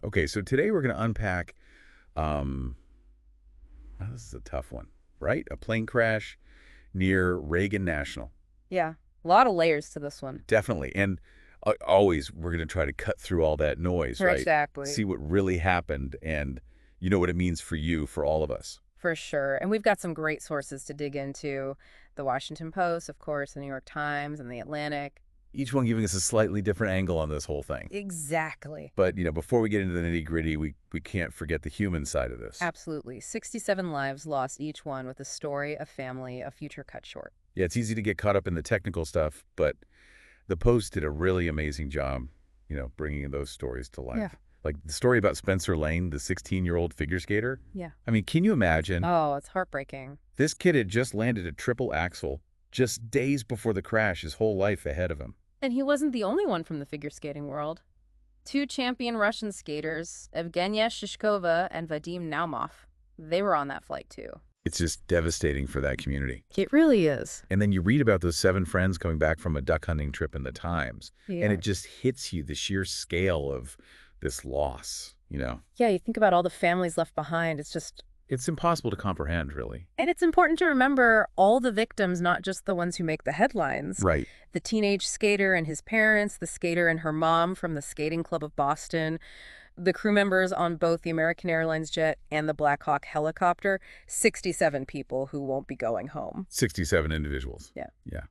Okay, so today we're going to unpack, this is a tough one, right? A plane crash near Reagan National. Yeah, a lot of layers to this one. Definitely. And always we're going to try to cut through all that noise, right? Exactly. See what really happened and you know what it means for you, for all of us. For sure. And we've got some great sources to dig into. The Washington Post, of course, the New York Times, and the Atlantic. Each one giving us a slightly different angle on this whole thing. Exactly. But, before we get into the nitty-gritty, we can't forget the human side of this. Absolutely. 67 lives lost each one with a story, a family, a future cut short. Yeah, it's easy to get caught up in the technical stuff, but the Post did a really amazing job, bringing those stories to life. Yeah. Like the story about Spencer Lane, the 16-year-old figure skater. Yeah. I mean, can you imagine? Oh, it's heartbreaking. This kid had just landed a triple axel just days before the crash, his whole life ahead of him. And he wasn't the only one from the figure skating world. Two champion Russian skaters, Evgenia Shishkova and Vadim Naumov, they were on that flight too. It's just devastating for that community. It really is. And then you read about those 7 friends coming back from a duck hunting trip in the Times, Yeah. and it just hits you, the sheer scale of this loss, Yeah, you think about all the families left behind. It's impossible to comprehend, really. And it's important to remember all the victims, not just the ones who make the headlines. Right. The teenage skater and his parents, the skater and her mom from the Skating Club of Boston, the crew members on both the American Airlines jet and the Black Hawk helicopter, 67 people who won't be going home. 67 individuals. Yeah. Yeah.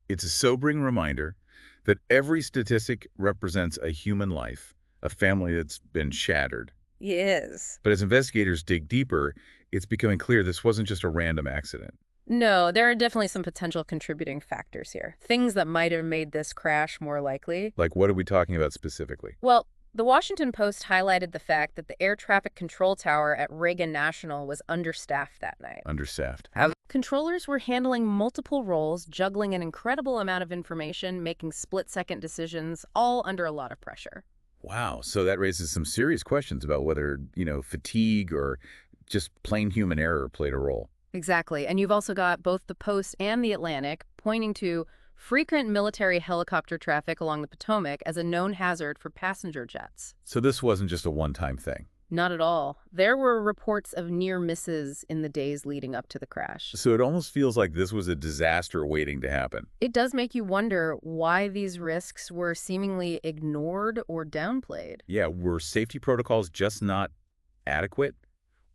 It's a sobering reminder that every statistic represents a human life, a family that's been shattered. Yes. But as investigators dig deeper, it's becoming clear this wasn't just a random accident. No, there are definitely some potential contributing factors here. Things that might have made this crash more likely. Like, what are we talking about specifically? Well, the Washington Post highlighted the fact that the air traffic control tower at Reagan National was understaffed that night. Understaffed. Controllers were handling multiple roles, juggling an incredible amount of information, making split-second decisions, all under a lot of pressure. Wow. So that raises some serious questions about whether, fatigue or just plain human error played a role. Exactly. And you've also got both the Post and the Atlantic pointing to frequent military helicopter traffic along the Potomac as a known hazard for passenger jets. So this wasn't just a one-time thing. Not at all. There were reports of near misses in the days leading up to the crash. So it almost feels like this was a disaster waiting to happen. It does make you wonder why these risks were seemingly ignored or downplayed. Yeah, were safety protocols just not adequate?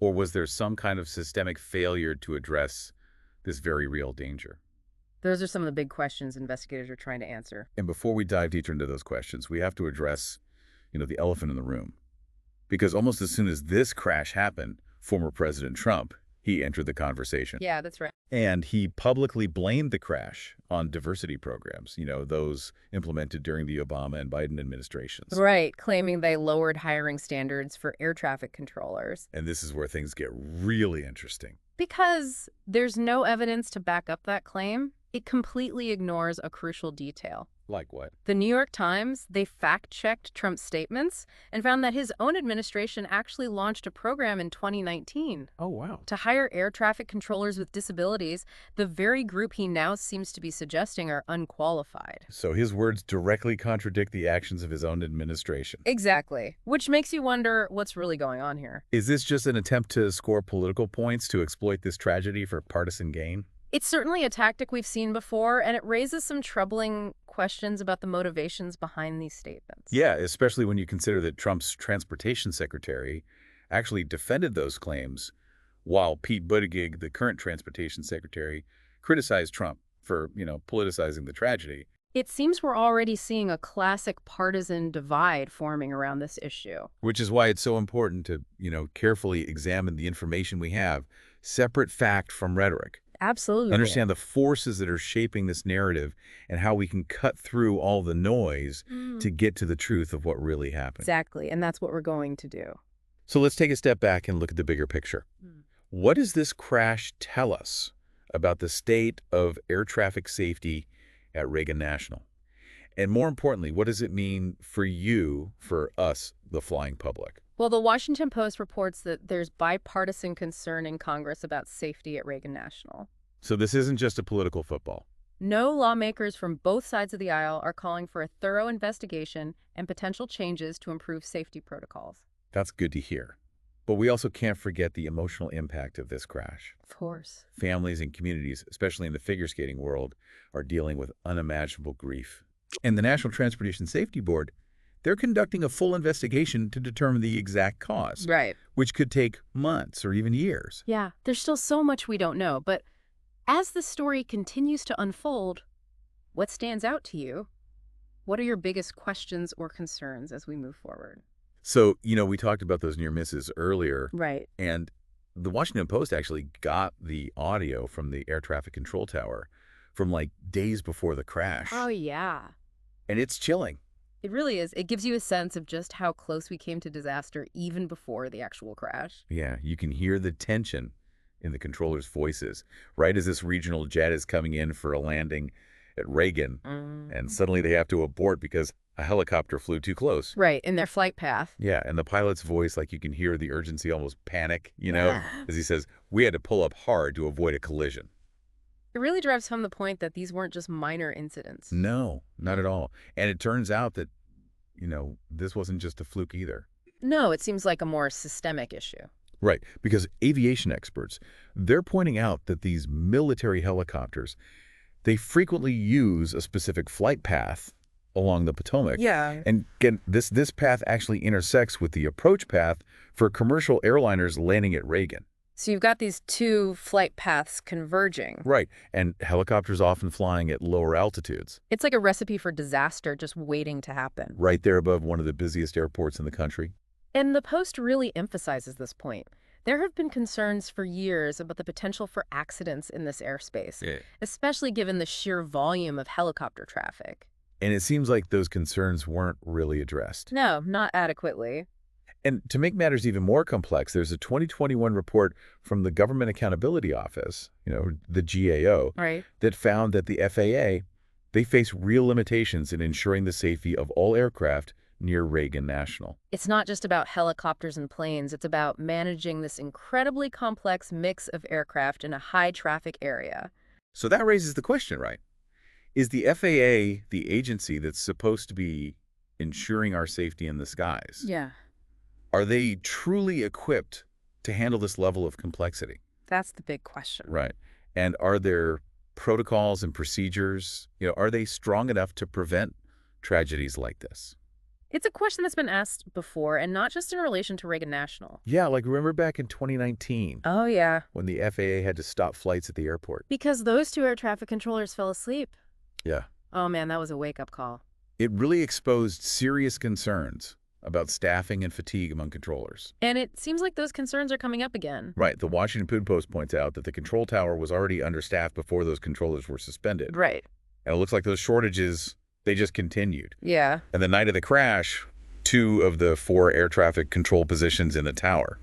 Or was there some kind of systemic failure to address this very real danger? Those are some of the big questions investigators are trying to answer. And before we dive deeper into those questions, we have to address, the elephant in the room. Because almost as soon as this crash happened, former President Trump, he entered the conversation. Yeah, that's right. And he publicly blamed the crash on diversity programs, those implemented during the Obama and Biden administrations. Right, claiming they lowered hiring standards for air traffic controllers. And this is where things get really interesting. Because there's no evidence to back up that claim, it completely ignores a crucial detail. Like what? The New York Times, they fact-checked Trump's statements and found that his own administration actually launched a program in 2019 Oh, wow. to hire air traffic controllers with disabilities, the very group he now seems to be suggesting are unqualified. So his words directly contradict the actions of his own administration. Exactly. Which makes you wonder what's really going on here. Is this just an attempt to score political points to exploit this tragedy for partisan gain? It's certainly a tactic we've seen before, and it raises some troubling questions about the motivations behind these statements. Yeah, especially when you consider that Trump's transportation secretary actually defended those claims, while Pete Buttigieg, the current transportation secretary, criticized Trump for, politicizing the tragedy. It seems we're already seeing a classic partisan divide forming around this issue. Which is why it's so important to, carefully examine the information we have, separate fact from rhetoric. Absolutely. Understand the forces that are shaping this narrative and how we can cut through all the noise to get to the truth of what really happened. Exactly, and that's what we're going to do. So let's take a step back and look at the bigger picture. What does this crash tell us about the state of air traffic safety at Reagan National? And more importantly, what does it mean for you, for us, the flying public? Well, the Washington Post reports that there's bipartisan concern in Congress about safety at Reagan National. So this isn't just a political football. No, lawmakers from both sides of the aisle are calling for a thorough investigation and potential changes to improve safety protocols. That's good to hear. But we also can't forget the emotional impact of this crash. Of course. Families and communities, especially in the figure skating world, are dealing with unimaginable grief. And the National Transportation Safety Board, they're conducting a full investigation to determine the exact cause, Right. which could take months or even years. Yeah, there's still so much we don't know, but as the story continues to unfold, what stands out to you? What are your biggest questions or concerns as we move forward? So, we talked about those near misses earlier, Right. and the Washington Post actually got the audio from the air traffic control tower from like days before the crash. Oh, yeah. And it's chilling. It really is. It gives you a sense of just how close we came to disaster even before the actual crash. Yeah, you can hear the tension in the controllers' voices, right as this regional jet is coming in for a landing at Reagan, and suddenly they have to abort because a helicopter flew too close. Right, in their flight path. Yeah, and the pilot's voice, like you can hear the urgency, almost panic, Yeah. as he says, we had to pull up hard to avoid a collision. It really drives home the point that these weren't just minor incidents. No, not at all. And it turns out that, this wasn't just a fluke either. No, it seems like a more systemic issue. Right, because aviation experts, they're pointing out that these military helicopters, they frequently use a specific flight path along the Potomac. Yeah. And again, this path actually intersects with the approach path for commercial airliners landing at Reagan. So you've got these two flight paths converging. Right, and helicopters often flying at lower altitudes. It's like a recipe for disaster just waiting to happen. Right there above one of the busiest airports in the country. And the Post really emphasizes this point. There have been concerns for years about the potential for accidents in this airspace, especially given the sheer volume of helicopter traffic. And it seems like those concerns weren't really addressed. No, not adequately. And to make matters even more complex, there's a 2021 report from the Government Accountability Office, the GAO, Right. that found that the FAA, they face real limitations in ensuring the safety of all aircraft near Reagan National. It's not just about helicopters and planes. It's about managing this incredibly complex mix of aircraft in a high-traffic area. So that raises the question, right? Is the FAA the agency that's supposed to be ensuring our safety in the skies? Yeah. Are they truly equipped to handle this level of complexity? That's the big question. Right. And are there protocols and procedures, are they strong enough to prevent tragedies like this? It's a question that's been asked before, and not just in relation to Reagan National. Yeah, like remember back in 2019 Oh, yeah. when the FAA had to stop flights at the airport? Because those two air traffic controllers fell asleep. Yeah. Oh, man, that was a wake-up call. It really exposed serious concerns about staffing and fatigue among controllers. And it seems like those concerns are coming up again. Right. The Washington Post points out that the control tower was already understaffed before those controllers were suspended. Right. And it looks like those shortages, they just continued. Yeah. And the night of the crash, 2 of the 4 air traffic control positions in the tower,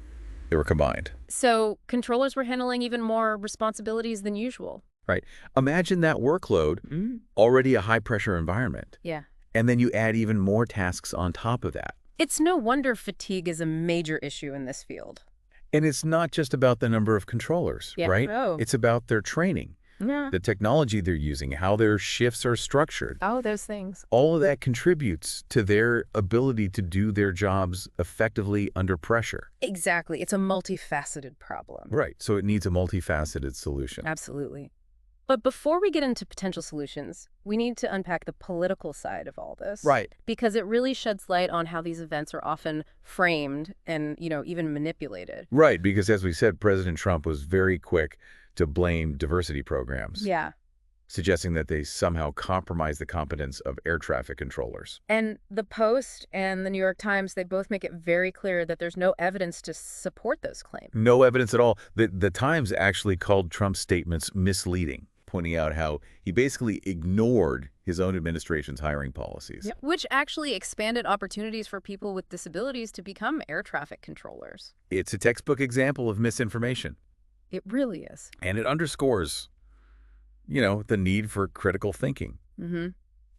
they were combined. So controllers were handling even more responsibilities than usual. Right. Imagine that workload, already a high-pressure environment. Yeah. And then you add even more tasks on top of that. It's no wonder fatigue is a major issue in this field. And it's not just about the number of controllers, Yeah. right? Oh. It's about their training, Yeah. the technology they're using, how their shifts are structured. Oh, those things. All of that contributes to their ability to do their jobs effectively under pressure. Exactly. It's a multifaceted problem. Right. So it needs a multifaceted solution. Absolutely. But before we get into potential solutions, we need to unpack the political side of all this. Right. Because it really sheds light on how these events are often framed and, even manipulated. Right, because as we said, President Trump was very quick to blame diversity programs. Yeah. Suggesting that they somehow compromise the competence of air traffic controllers. And the Post and the New York Times, they both make it very clear that there's no evidence to support those claims. No evidence at all. The Times actually called Trump's statements misleading, pointing out how he basically ignored his own administration's hiring policies. Yep. Which actually expanded opportunities for people with disabilities to become air traffic controllers. It's a textbook example of misinformation. It really is. And it underscores, the need for critical thinking.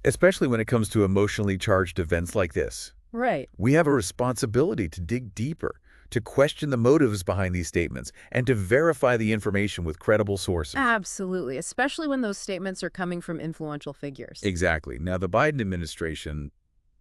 Especially when it comes to emotionally charged events like this. Right. We have a responsibility to dig deeper, to question the motives behind these statements, and to verify the information with credible sources. Absolutely, especially when those statements are coming from influential figures. Exactly. Now, the Biden administration,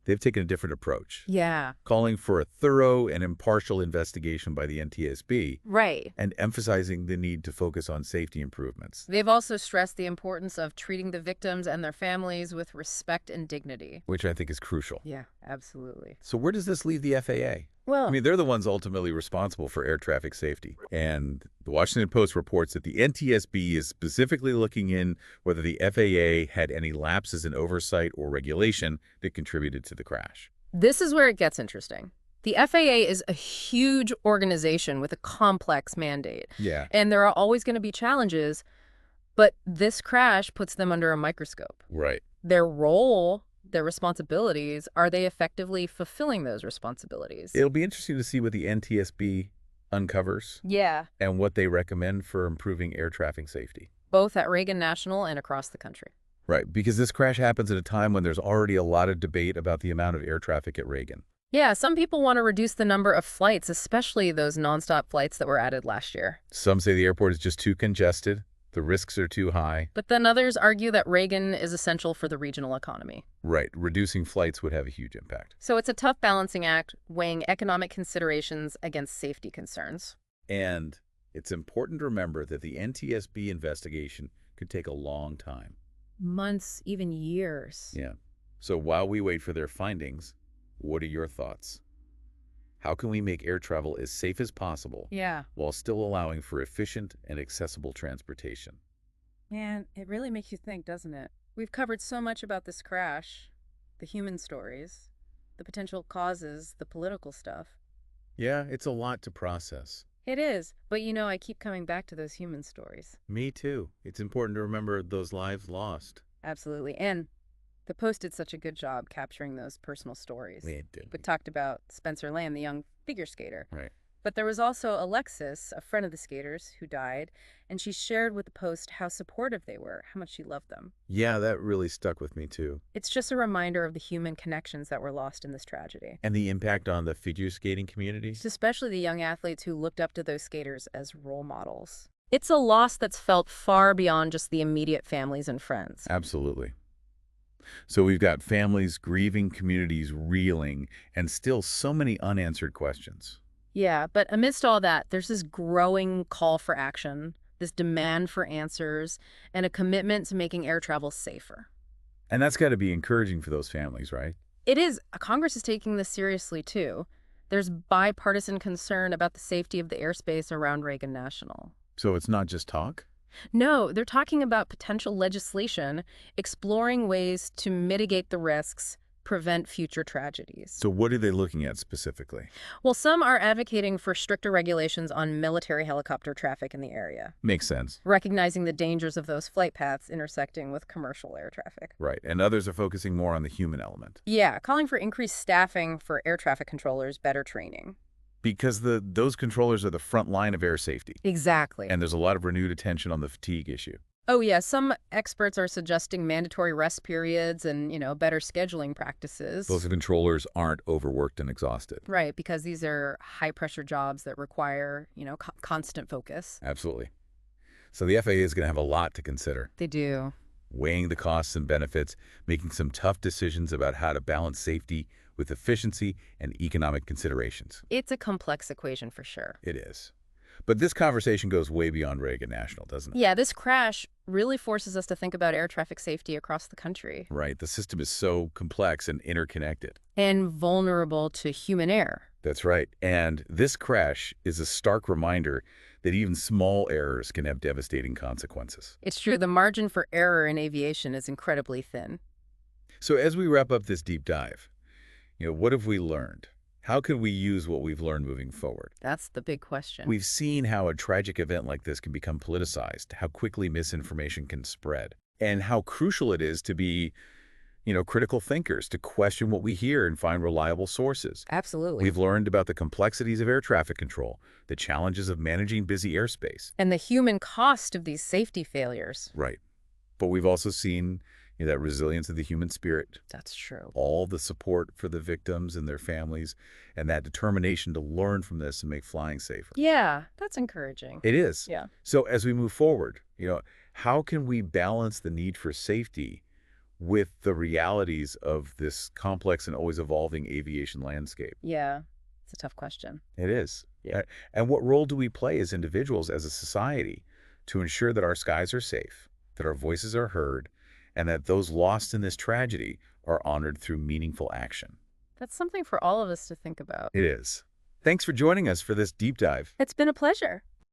they've taken a different approach, Yeah. calling for a thorough and impartial investigation by the NTSB Right. and emphasizing the need to focus on safety improvements, They've also stressed the importance of treating the victims and their families with respect and dignity. which I think is crucial. Yeah, absolutely. So where does this leave the FAA? I Well, mean, they're the ones ultimately responsible for air traffic safety. And the Washington Post reports that the NTSB is specifically looking in whether the FAA had any lapses in oversight or regulation that contributed to the crash. this is where it gets interesting. The FAA is a huge organization with a complex mandate, Yeah. and there are always going to be challenges, but this crash puts them under a microscope. Right. Their role, their responsibilities, are they effectively fulfilling those responsibilities? It'll be interesting to see what the NTSB uncovers Yeah. and what they recommend for improving air traffic safety. Both at Reagan National and across the country. Right, because this crash happens at a time when there's already a lot of debate about the amount of air traffic at Reagan. Yeah, some people want to reduce the number of flights, especially those nonstop flights that were added last year. Some say the airport is just too congested, the risks are too high. But then others argue that Reagan is essential for the regional economy. Right, reducing flights would have a huge impact. So it's a tough balancing act, weighing economic considerations against safety concerns. And it's important to remember that the NTSB investigation could take a long time. Months, even years. Yeah. So while we wait for their findings, what are your thoughts? How can we make air travel as safe as possible Yeah. while still allowing for efficient and accessible transportation? Man, it really makes you think, doesn't it? We've covered so much about this crash, the human stories, the potential causes, the political stuff. Yeah, it's a lot to process. It is, but I keep coming back to those human stories. Me too. It's important to remember those lives lost. Absolutely. And the Post did such a good job capturing those personal stories. We did. We talked about Spencer Lamb, the young figure skater. Right. But there was also Alexis, a friend of the skaters, who died, and she shared with the Post how supportive they were, how much she loved them. Yeah, that really stuck with me too. It's just a reminder of the human connections that were lost in this tragedy. And the impact on the figure skating community? Especially the young athletes who looked up to those skaters as role models. It's a loss that's felt far beyond just the immediate families and friends. Absolutely. So we've got families grieving, communities reeling, and still so many unanswered questions. Yeah, but amidst all that, there's this growing call for action, this demand for answers, and a commitment to making air travel safer. And that's got to be encouraging for those families, right? It is. Congress is taking this seriously, too. There's bipartisan concern about the safety of the airspace around Reagan National. So it's not just talk? No, they're talking about potential legislation, exploring ways to mitigate the risks, prevent future tragedies. So what are they looking at specifically? Well, some are advocating for stricter regulations on military helicopter traffic in the area, Makes sense. recognizing the dangers of those flight paths intersecting with commercial air traffic. Right. And others are focusing more on the human element. Yeah, calling for increased staffing for air traffic controllers, better training. Because those controllers are the front line of air safety. Exactly. And there's a lot of renewed attention on the fatigue issue. Oh, yeah, some experts are suggesting mandatory rest periods and, better scheduling practices. Those controllers aren't overworked and exhausted. Right, because these are high-pressure jobs that require, constant focus. Absolutely. So the FAA is going to have a lot to consider. They do. Weighing the costs and benefits, making some tough decisions about how to balance safety with efficiency and economic considerations. It's a complex equation for sure. It is. But this conversation goes way beyond Reagan National, doesn't it? Yeah, this crash really forces us to think about air traffic safety across the country. Right. The system is so complex and interconnected. And vulnerable to human error. That's right. And this crash is a stark reminder that even small errors can have devastating consequences. It's true, the margin for error in aviation is incredibly thin. So as we wrap up this deep dive, what have we learned? How can we use what we've learned moving forward? That's the big question. We've seen how a tragic event like this can become politicized, how quickly misinformation can spread, and how crucial it is to be, critical thinkers, to question what we hear and find reliable sources. Absolutely. We've learned about the complexities of air traffic control, the challenges of managing busy airspace. And the human cost of these safety failures. Right. But we've also seen that resilience of the human spirit, That's true. all the support for the victims and their families, and that determination to learn from this and make flying safer. Yeah, that's encouraging. It is. Yeah. So as we move forward, how can we balance the need for safety with the realities of this complex and always evolving aviation landscape? Yeah, it's a tough question. It is. Yeah. And what role do we play as individuals, as a society, to ensure that our skies are safe, that our voices are heard, and that those lost in this tragedy are honored through meaningful action? That's something for all of us to think about. It is. Thanks for joining us for this deep dive. It's been a pleasure.